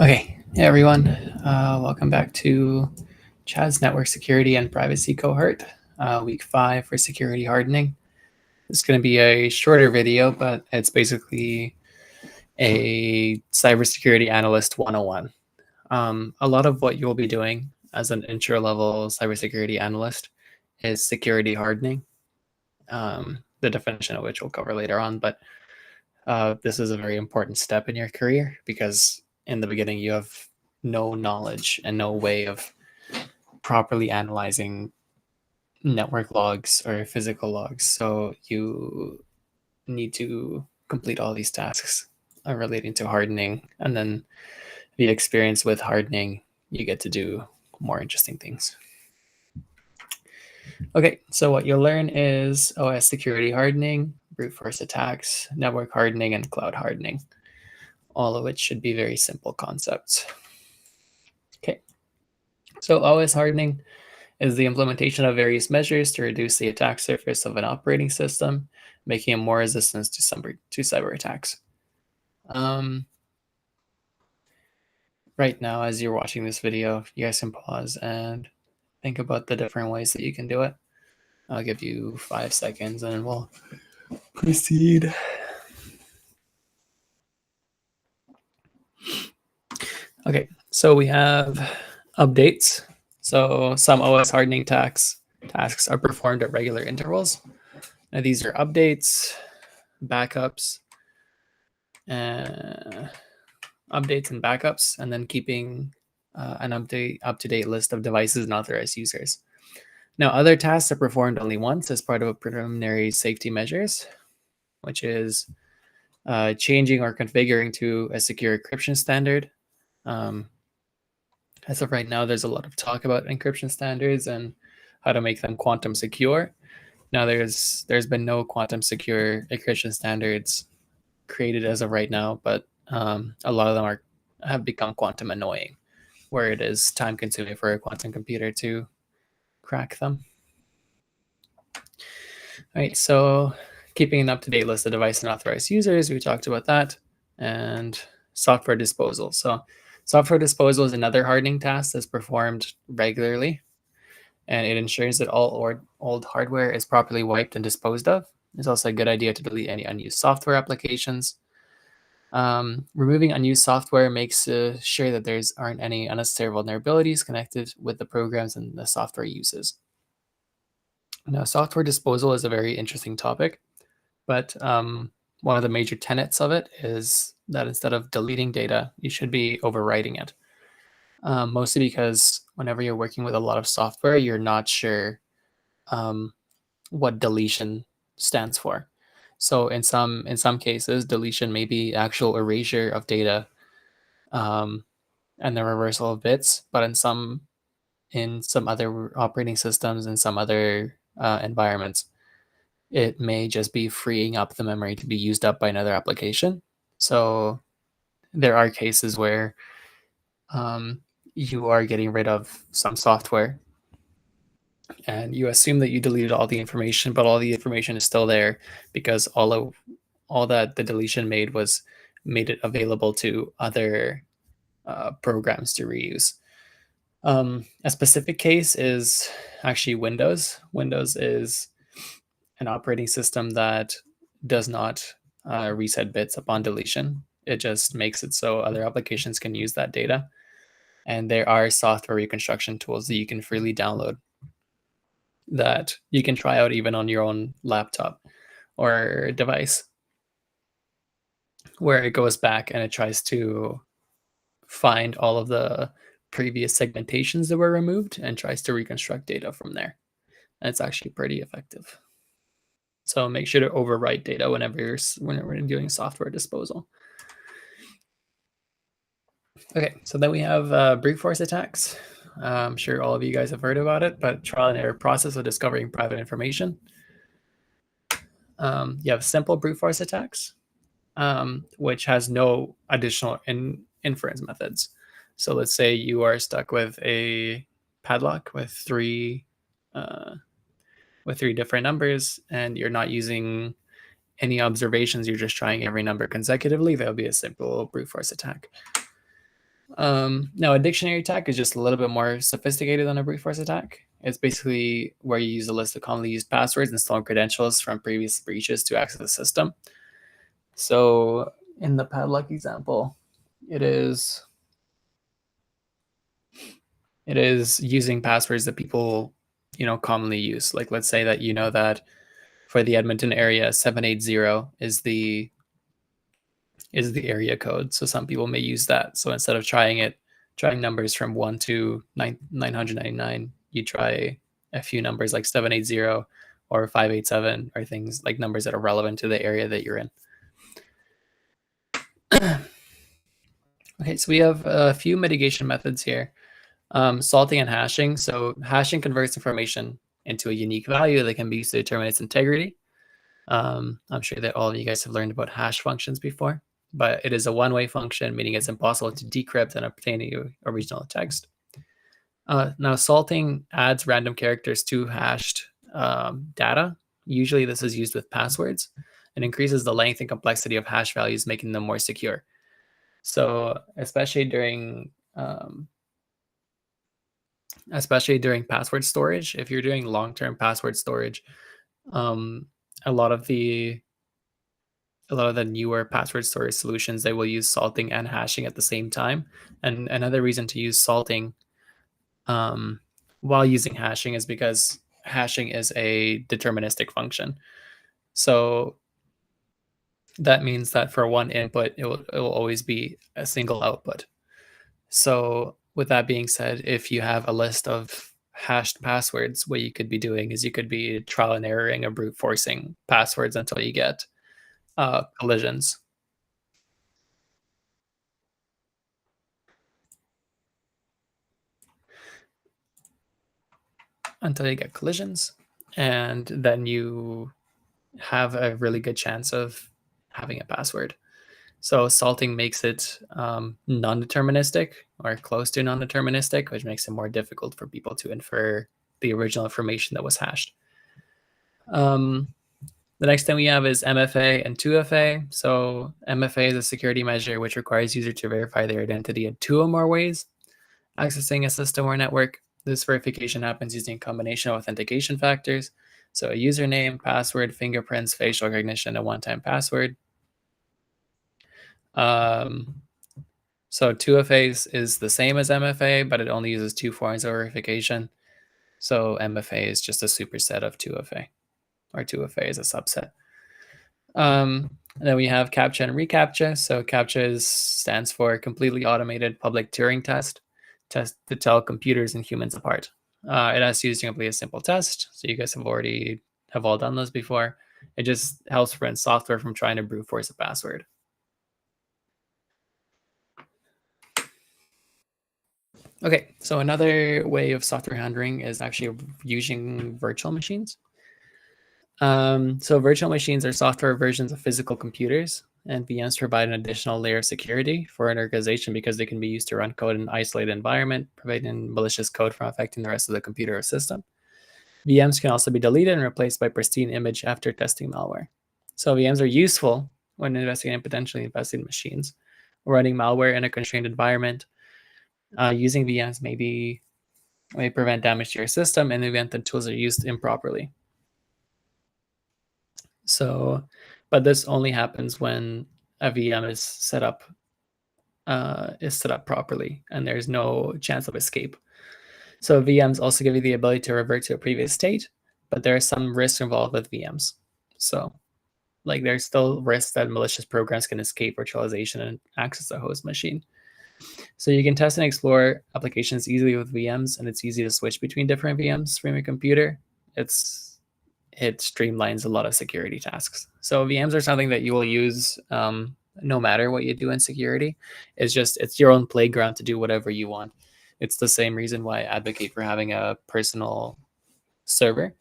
Okay, hey everyone, welcome back to CHADS Network Security and Privacy Cohort, week 5 for security hardening. It's going to be a shorter video, but it's basically a cybersecurity analyst 101. A lot of what you'll be doing as an intro-level cybersecurity analyst is security hardening, the definition of which we'll cover later on, but this is a very important step in your career because in the beginning you have no knowledge and no way of properly analyzing network logs or physical logs. So you need to complete all these tasks relating to hardening. And then the experience with hardening, you get to do more interesting things. Okay, so what you'll learn is OS security hardening, brute force attacks, network hardening, and cloud hardening, all of which should be very simple concepts. Okay, so OS hardening is the implementation of various measures to reduce the attack surface of an operating system, making it more resistant to cyber attacks. Right now, as you're watching this video, you guys can pause and think about the different ways that you can do it. I'll give you 5 seconds and we'll proceed. Okay, so we have updates. So some OS hardening tasks are performed at regular intervals. Now these are updates, backups, and backups, and then keeping an up-to-date list of devices and authorized users. Now, other tasks are performed only once as part of a preliminary safety measures, which is changing or configuring to a secure encryption standard. As of right now, there's a lot of talk about encryption standards and how to make them quantum secure. Now, there's been no quantum secure encryption standards created as of right now, but a lot of them have become quantum annoying, where it is time consuming for a quantum computer to crack them. All right, so keeping an up-to-date list of device and authorized users, we talked about that, and software disposal. So software disposal is another hardening task that's performed regularly, and it ensures that all old hardware is properly wiped and disposed of. It's also a good idea to delete any unused software applications. Removing unused software makes sure that there aren't any unnecessary vulnerabilities connected with the programs and the software uses. Now, software disposal is a very interesting topic, but one of the major tenets of it is that instead of deleting data, you should be overwriting it. Mostly because whenever you're working with a lot of software, you're not sure what deletion stands for. So in some cases, deletion may be actual erasure of data and the reversal of bits, but in some other operating systems and some other environments, it may just be freeing up the memory to be used up by another application. So there are cases where you are getting rid of some software and you assume that you deleted all the information, but all the information is still there because all that the deletion made it available to other programs to reuse. A specific case is actually Windows. Windows is an operating system that does not reset bits upon deletion. It just makes it so other applications can use that data. And there are software reconstruction tools that you can freely download that you can try out even on your own laptop or device, where it goes back and it tries to find all of the previous segmentations that were removed and tries to reconstruct data from there. And it's actually pretty effective. So make sure to overwrite data whenever you're doing software disposal. Okay, so then we have brute force attacks. I'm sure all of you guys have heard about it, but trial and error process of discovering private information. You have simple brute force attacks, which has no additional inference methods. So let's say you are stuck with a padlock with three different numbers, and you're not using any observations. You're just trying every number consecutively. That'll be a simple brute force attack. Now, a dictionary attack is just a little bit more sophisticated than a brute force attack. It's basically where you use a list of commonly used passwords and stolen credentials from previous breaches to access the system. So in the padlock example, it is using passwords that people commonly use. Like, let's say that that for the Edmonton area, 780 is the area code. So some people may use that. So instead of trying numbers from 1 to 999, you try a few numbers like 780 or 587, or things like numbers that are relevant to the area that you're in. Okay, so we have a few mitigation methods here. Salting and hashing. So hashing converts information into a unique value that can be used to determine its integrity. I'm sure that all of you guys have learned about hash functions before, but it is a one-way function, meaning it's impossible to decrypt and obtain the original text. Now, salting adds random characters to hashed data. Usually this is used with passwords, and increases the length and complexity of hash values, making them more secure. So especially during password storage, if you're doing long-term password storage, a lot of the newer password storage solutions, they will use salting and hashing at the same time. And another reason to use salting while using hashing is because hashing is a deterministic function. So that means that for one input, it will always be a single output. So with that being said, if you have a list of hashed passwords, what you could be doing is you could be trial and erroring or brute forcing passwords until you get collisions. And then you have a really good chance of having a password. So salting makes it non-deterministic or close to non-deterministic, which makes it more difficult for people to infer the original information that was hashed. The next thing we have is MFA and 2FA. So MFA is a security measure which requires user to verify their identity in 2 or more ways. Accessing a system or network, this verification happens using a combination of authentication factors. So a username, password, fingerprints, facial recognition, a one-time password. So 2FA is the same as MFA, but it only uses 2 forms of verification. So MFA is just a superset of 2FA, or 2FA is a subset. And then we have CAPTCHA and reCAPTCHA. So CAPTCHA stands for completely automated public Turing test to tell computers and humans apart. It asks you to complete a simple test. So you guys have all done those before. It just helps prevent software from trying to brute force a password. Okay, so another way of software handling is actually using virtual machines. So virtual machines are software versions of physical computers, and VMs provide an additional layer of security for an organization because they can be used to run code in an isolated environment, preventing malicious code from affecting the rest of the computer or system. VMs can also be deleted and replaced by pristine image after testing malware. So VMs are useful when investigating potentially infested machines. Running malware in a constrained environment, using VMs may prevent damage to your system in the event that tools are used improperly. So, but this only happens when a VM is set up properly and there's no chance of escape. So VMs also give you the ability to revert to a previous state, but there are some risks involved with VMs. So like there's still risks that malicious programs can escape virtualization and access a host machine. So you can test and explore applications easily with VMs, and it's easy to switch between different VMs from your computer. It streamlines a lot of security tasks. So VMs are something that you will use no matter what you do in security. It's your own playground to do whatever you want. It's the same reason why I advocate for having a personal server.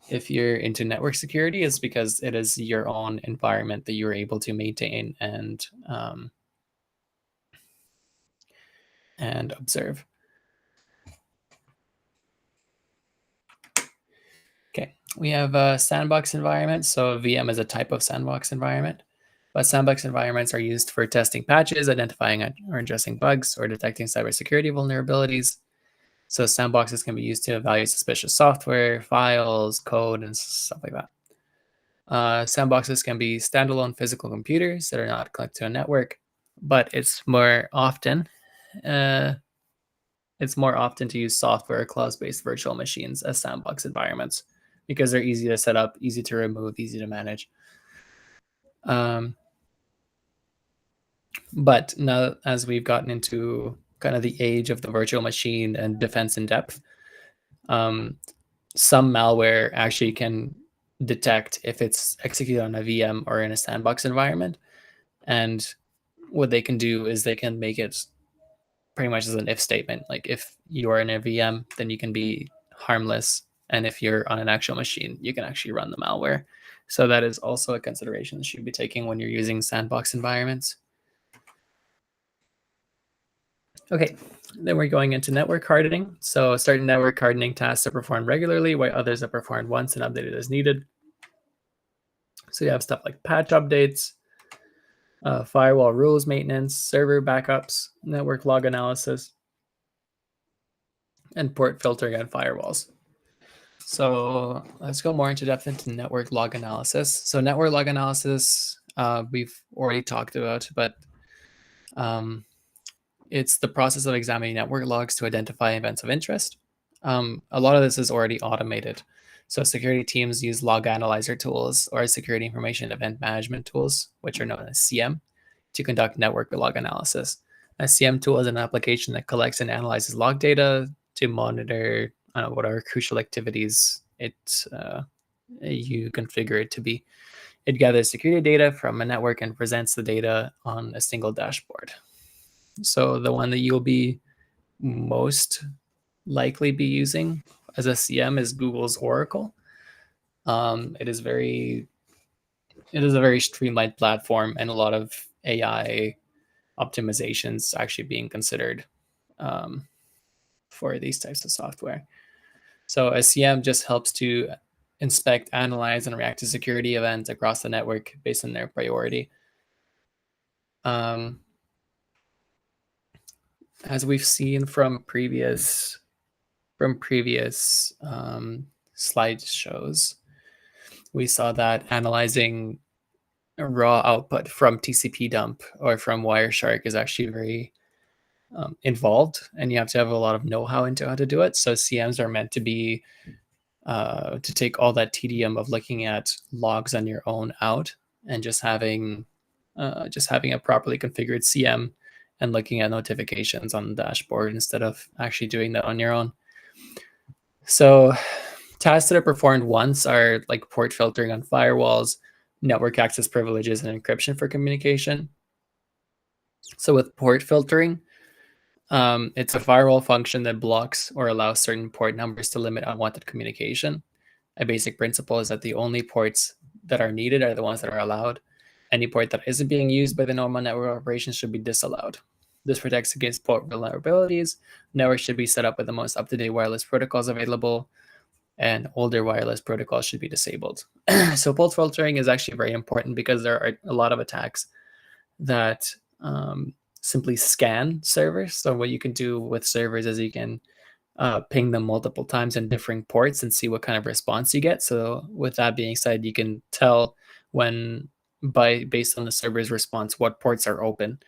If you're into network security, it's because it is your own environment that you're able to maintain and observe. Okay, we have a sandbox environment. So a VM is a type of sandbox environment. But sandbox environments are used for testing patches, identifying or addressing bugs, or detecting cybersecurity vulnerabilities. So sandboxes can be used to evaluate suspicious software, files, code, and stuff like that. Sandboxes can be standalone physical computers that are not connected to a network, but it's more often to use software or cloud-based virtual machines as sandbox environments because they're easy to set up, easy to remove, easy to manage. But now, as we've gotten into kind of the age of the virtual machine and defense in depth, some malware actually can detect if it's executed on a VM or in a sandbox environment. And what they can do is they can make it pretty much as an if statement. Like if you are in a VM, then you can be harmless. And if you're on an actual machine, you can actually run the malware. So that is also a consideration that you should be taking when you're using sandbox environments. Okay, then we're going into network hardening. So certain network hardening tasks are performed regularly, while others are performed once and updated as needed. So you have stuff like patch updates, firewall rules maintenance, server backups, network log analysis, and port filtering on firewalls. So let's go more into depth into network log analysis. So network log analysis, we've already talked about, but it's the process of examining network logs to identify events of interest. A lot of this is already automated. So security teams use log analyzer tools or security information event management tools, which are known as CM, to conduct network log analysis. A CM tool is an application that collects and analyzes log data to monitor what are crucial activities you configure it to be. It gathers security data from a network and presents the data on a single dashboard. So the one that you'll be most likely be using as a CM is Google's Oracle. It is a very streamlined platform and a lot of AI optimizations actually being considered for these types of software. So a CM just helps to inspect, analyze, and react to security events across the network based on their priority. As we've seen from previous slideshows, we saw that analyzing raw output from TCP dump or from Wireshark is actually very involved, and you have to have a lot of know-how into how to do it. So CMs are meant to be to take all that tedium of looking at logs on your own out and just having a properly configured CM and looking at notifications on the dashboard instead of actually doing that on your own. So tasks that are performed once are like port filtering on firewalls, network access privileges, and encryption for communication. So with port filtering, it's a firewall function that blocks or allows certain port numbers to limit unwanted communication. A basic principle is that the only ports that are needed are the ones that are allowed. Any port that isn't being used by the normal network operations should be disallowed. This protects against port vulnerabilities. Networks should be set up with the most up-to-date wireless protocols available, and older wireless protocols should be disabled. So port filtering is actually very important because there are a lot of attacks that simply scan servers. So what you can do with servers is you can ping them multiple times in different ports and see what kind of response you get. So with that being said, you can tell based on the server's response what ports are open.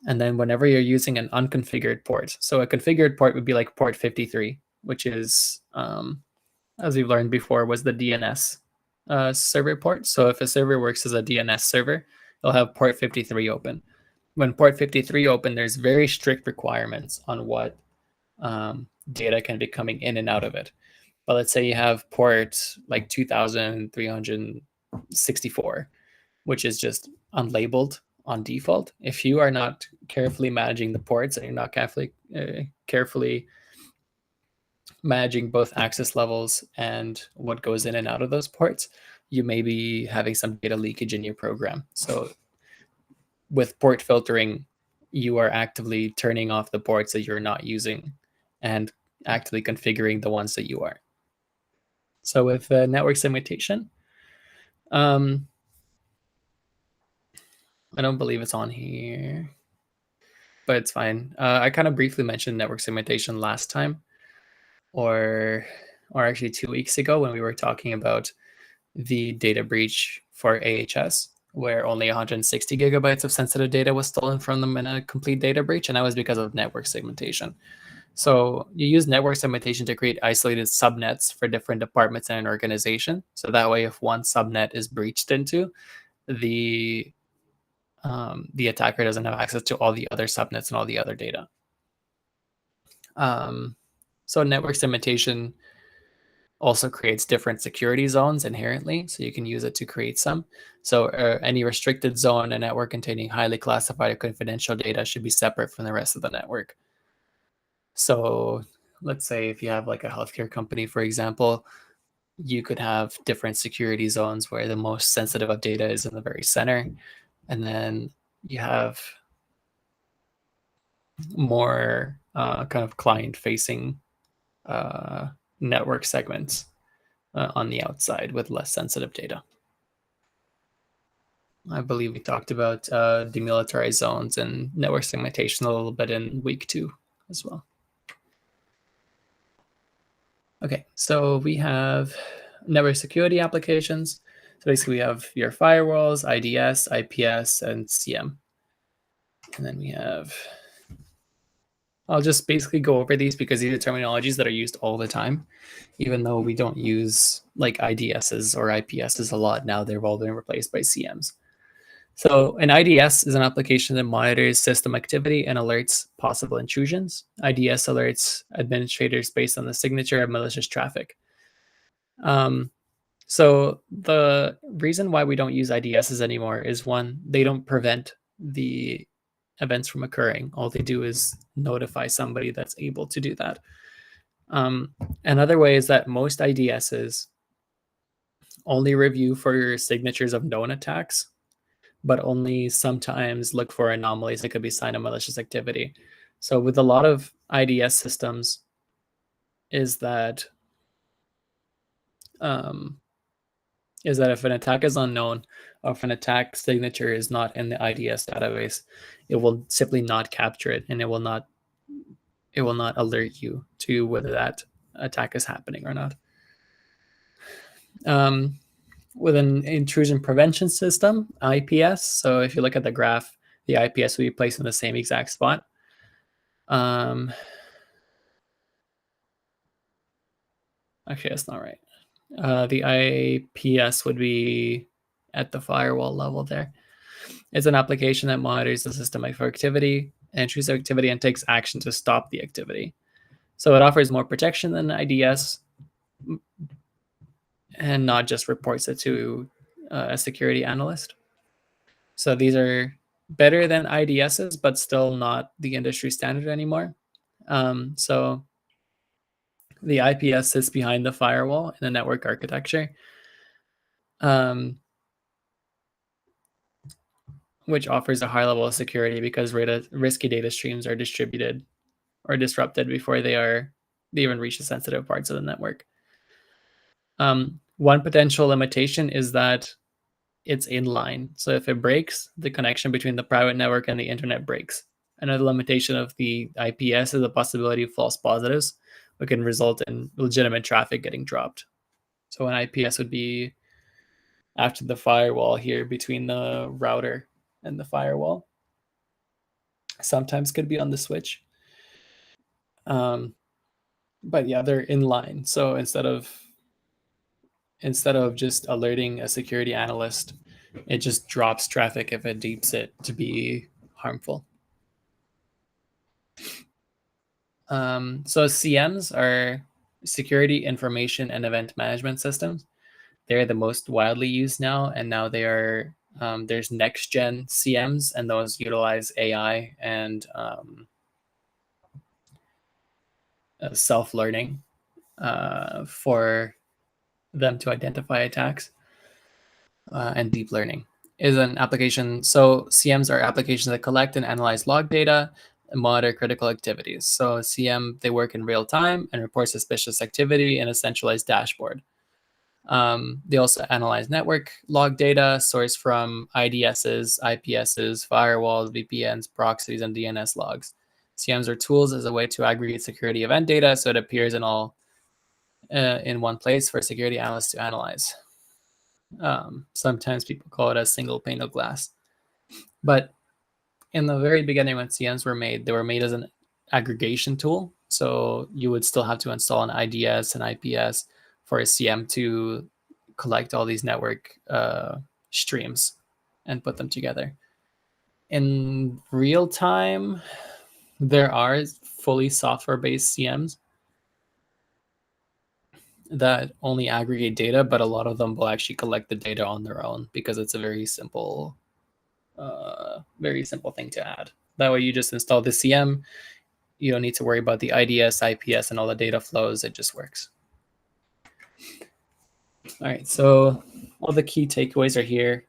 And then whenever you're using an unconfigured port, so a configured port would be like port 53, which is as we've learned before, was the DNS server port. So if a server works as a DNS server, it'll have port 53 open. When port 53 open, there's very strict requirements on what data can be coming in and out of it. But let's say you have port like 2364, which is just unlabeled on default. If you are not carefully managing the ports and you're not carefully managing both access levels and what goes in and out of those ports, you may be having some data leakage in your program. So with port filtering, you are actively turning off the ports that you're not using and actively configuring the ones that you are. So with network segmentation, I don't believe it's on here, but it's fine. I kind of briefly mentioned network segmentation last time, or actually 2 weeks ago when we were talking about the data breach for AHS, where only 160 gigabytes of sensitive data was stolen from them in a complete data breach, and that was because of network segmentation. So you use network segmentation to create isolated subnets for different departments in an organization. So that way, if one subnet is breached into, the attacker doesn't have access to all the other subnets and all the other data. So network segmentation also creates different security zones inherently, so you can use it to create some. So any restricted zone in a network containing highly classified or confidential data should be separate from the rest of the network. So let's say if you have like a healthcare company, for example, you could have different security zones where the most sensitive of data is in the very center, and then you have more kind of client-facing network segments on the outside with less sensitive data. I believe we talked about demilitarized zones and network segmentation a little bit in week 2 as well. Okay, so we have network security applications. So basically we have your firewalls, IDS, IPS, and CM. And then we have, I'll just basically go over these because these are terminologies that are used all the time, even though we don't use like IDSs or IPSs a lot now. They've all been replaced by CMs. So an IDS is an application that monitors system activity and alerts possible intrusions. IDS alerts administrators based on the signature of malicious traffic. So the reason why we don't use IDSs anymore is, one, they don't prevent the events from occurring. All they do is notify somebody that's able to do that. Another way is that most IDSs only review for signatures of known attacks, but only sometimes look for anomalies that could be sign of malicious activity. So with a lot of IDS systems is that if an attack is unknown or if an attack signature is not in the IDS database, it will simply not capture it, and it will not alert you to whether that attack is happening or not. With an intrusion prevention system, IPS, so if you look at the graph, the IPS will be placed in the same exact spot. Actually, that's not right. The IPS would be at the firewall level there. It's an application that monitors the system for activity, intrusive activity, and takes action to stop the activity. So it offers more protection than IDS, and not just reports it to a security analyst. So these are better than IDSs, but still not the industry standard anymore. So the IPS sits behind the firewall in the network architecture, which offers a high level of security because risky data streams are distributed or disrupted before they even reach the sensitive parts of the network. One potential limitation is that it's inline. So if it breaks, the connection between the private network and the internet breaks. Another limitation of the IPS is the possibility of false positives, which can result in legitimate traffic getting dropped. So an IPS would be after the firewall here between the router and the firewall. Sometimes could be on the switch. But yeah, they're inline. So instead of just alerting a security analyst, it just drops traffic if it deems it to be harmful. So CMs are security information and event management systems. They're the most widely used now, and now they are there's next gen CMs, and those utilize AI and self-learning for them to identify attacks. And deep learning is an application. So CMs are applications that collect and analyze log data and monitor critical activities. So CM, they work in real time and report suspicious activity in a centralized dashboard. They also analyze network log data sourced from IDSs, IPSs, firewalls, VPNs, proxies, and DNS logs. CMs are tools as a way to aggregate security event data so it appears in one place for security analysts to analyze. Sometimes people call it a single pane of glass. But in the very beginning, when CMs were made, they were made as an aggregation tool. So you would still have to install an IDS and IPS for a CM to collect all these network streams and put them together. In real time, there are fully software-based CMs that only aggregate data, but a lot of them will actually collect the data on their own because it's a very simple thing to add. That way you just install the CM. You don't need to worry about the IDS, IPS, and all the data flows. It just works. All right, so all the key takeaways are here.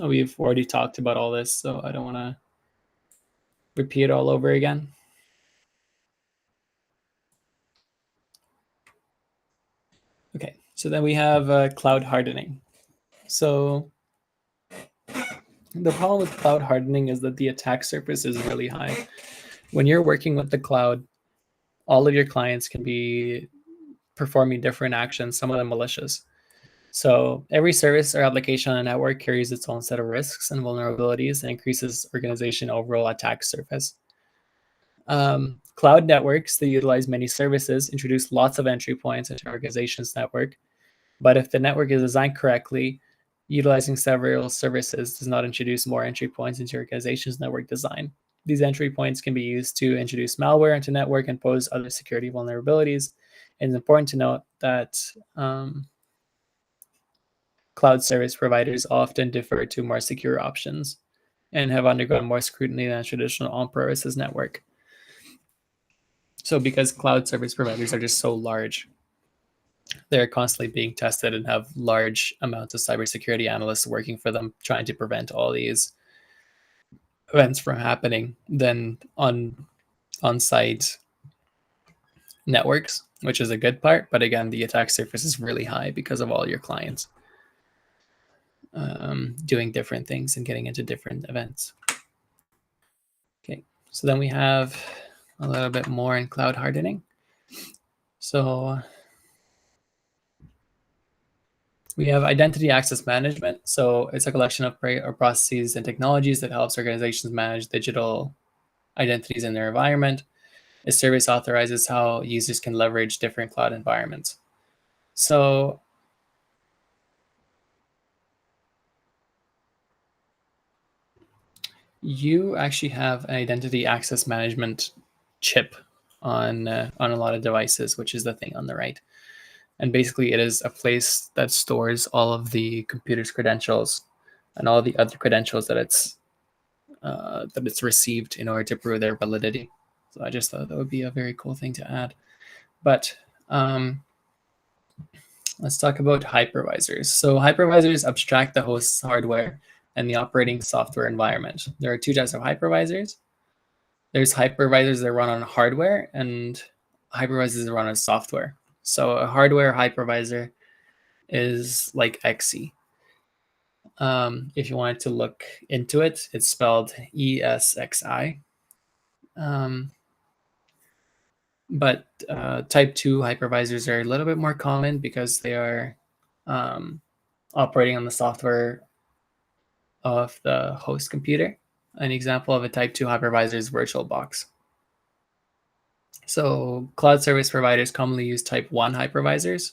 We've already talked about all this, so I don't want to repeat it all over again. Okay, so then we have cloud hardening. So the problem with cloud hardening is that the attack surface is really high. When you're working with the cloud, all of your clients can be performing different actions, some of them malicious. So every service or application on a network carries its own set of risks and vulnerabilities and increases organization overall attack surface. Cloud networks that utilize many services introduce lots of entry points into an organization's network. But if the network is designed correctly, utilizing several services does not introduce more entry points into your organization's network design. These entry points can be used to introduce malware into network and pose other security vulnerabilities. And it's important to note that cloud service providers often defer to more secure options and have undergone more scrutiny than a traditional on-premises network. So because cloud service providers are just so large, they're constantly being tested and have large amounts of cybersecurity analysts working for them, trying to prevent all these events from happening. Then on-site networks, which is a good part, but again, the attack surface is really high because of all your clients doing different things and getting into different events. Okay, so then we have a little bit more in cloud hardening. So we have identity access management. So it's a collection of processes and technologies that helps organizations manage digital identities in their environment. This service authorizes how users can leverage different cloud environments. So you actually have an identity access management chip on a lot of devices, which is the thing on the right. And basically, it is a place that stores all of the computer's credentials and all the other credentials that it's received in order to prove their validity. So I just thought that would be a very cool thing to add. But let's talk about hypervisors. So hypervisors abstract the host's hardware and the operating software environment. There are two types of hypervisors. There's hypervisors that run on hardware and hypervisors that run on software. So a hardware hypervisor is like XE. If you wanted to look into it, it's spelled ESXi. But type 2 hypervisors are a little bit more common because they are operating on the software of the host computer. An example of a type 2 hypervisor is VirtualBox. So cloud service providers commonly use type 1 hypervisors,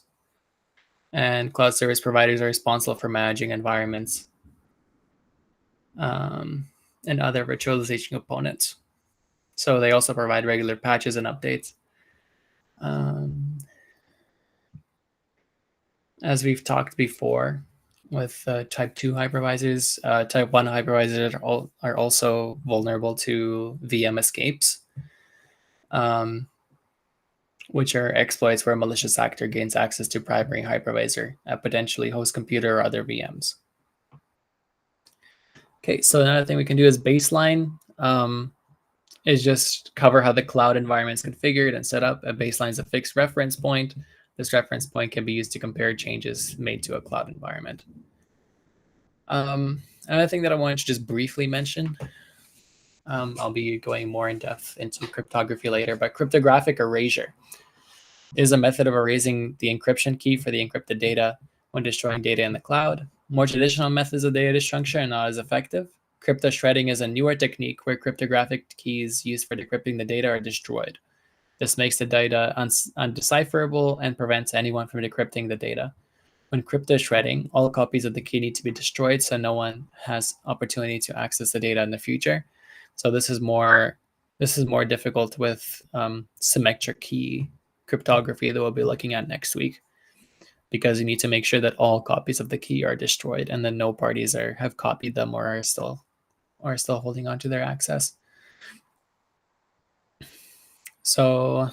and cloud service providers are responsible for managing environments and other virtualization components. So they also provide regular patches and updates. As we've talked before with type 2 hypervisors, type 1 hypervisors are also vulnerable to VM escapes, which are exploits where a malicious actor gains access to primary hypervisor at potentially host computer or other VMs. Okay, so another thing we can do is baseline. Is just cover how the cloud environment is configured and set up. A baseline is a fixed reference point This reference point can be used to compare changes made to a cloud environment. Another thing that I wanted to just briefly mention, I'll be going more in depth into cryptography later, but cryptographic erasure is a method of erasing the encryption key for the encrypted data when destroying data in the cloud. More traditional methods of data destruction are not as effective. Crypto shredding is a newer technique where cryptographic keys used for decrypting the data are destroyed. This makes the data undecipherable and prevents anyone from decrypting the data. When crypto shredding, all copies of the key need to be destroyed so no one has opportunity to access the data in the future. So this is more difficult with symmetric key cryptography that we'll be looking at next week, because you need to make sure that all copies of the key are destroyed and then no parties have copied them or are still holding on to their access. So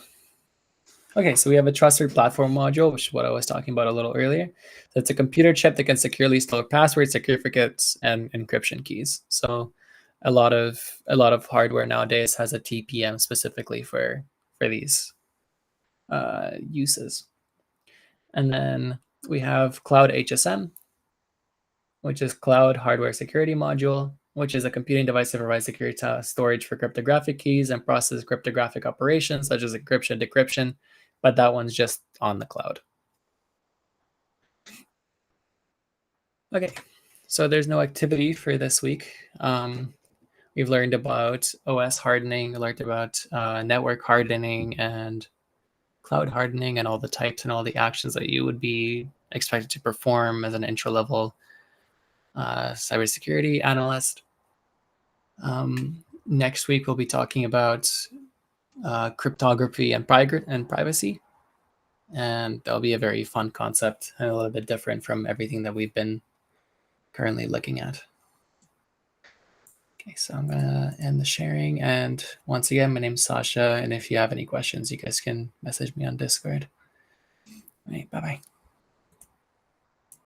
okay, so we have a trusted platform module, which is what I was talking about a little earlier. So it's a computer chip that can securely store passwords, certificates, and encryption keys. So a lot of hardware nowadays has a TPM specifically for these uses. And then we have Cloud HSM, which is Cloud Hardware Security Module, which is a computing device that provides security storage for cryptographic keys and processes cryptographic operations such as encryption, decryption, but that one's just on the cloud. Okay, so there's no activity for this week. We've learned about OS hardening, we learned about network hardening and cloud hardening and all the types and all the actions that you would be expected to perform as an intro-level cybersecurity analyst. Next week, we'll be talking about cryptography and privacy. And that'll be a very fun concept and a little bit different from everything that we've been currently looking at. Okay, so I'm gonna end the sharing. And once again, my name's Sasha. And if you have any questions, you guys can message me on Discord. All right, bye-bye.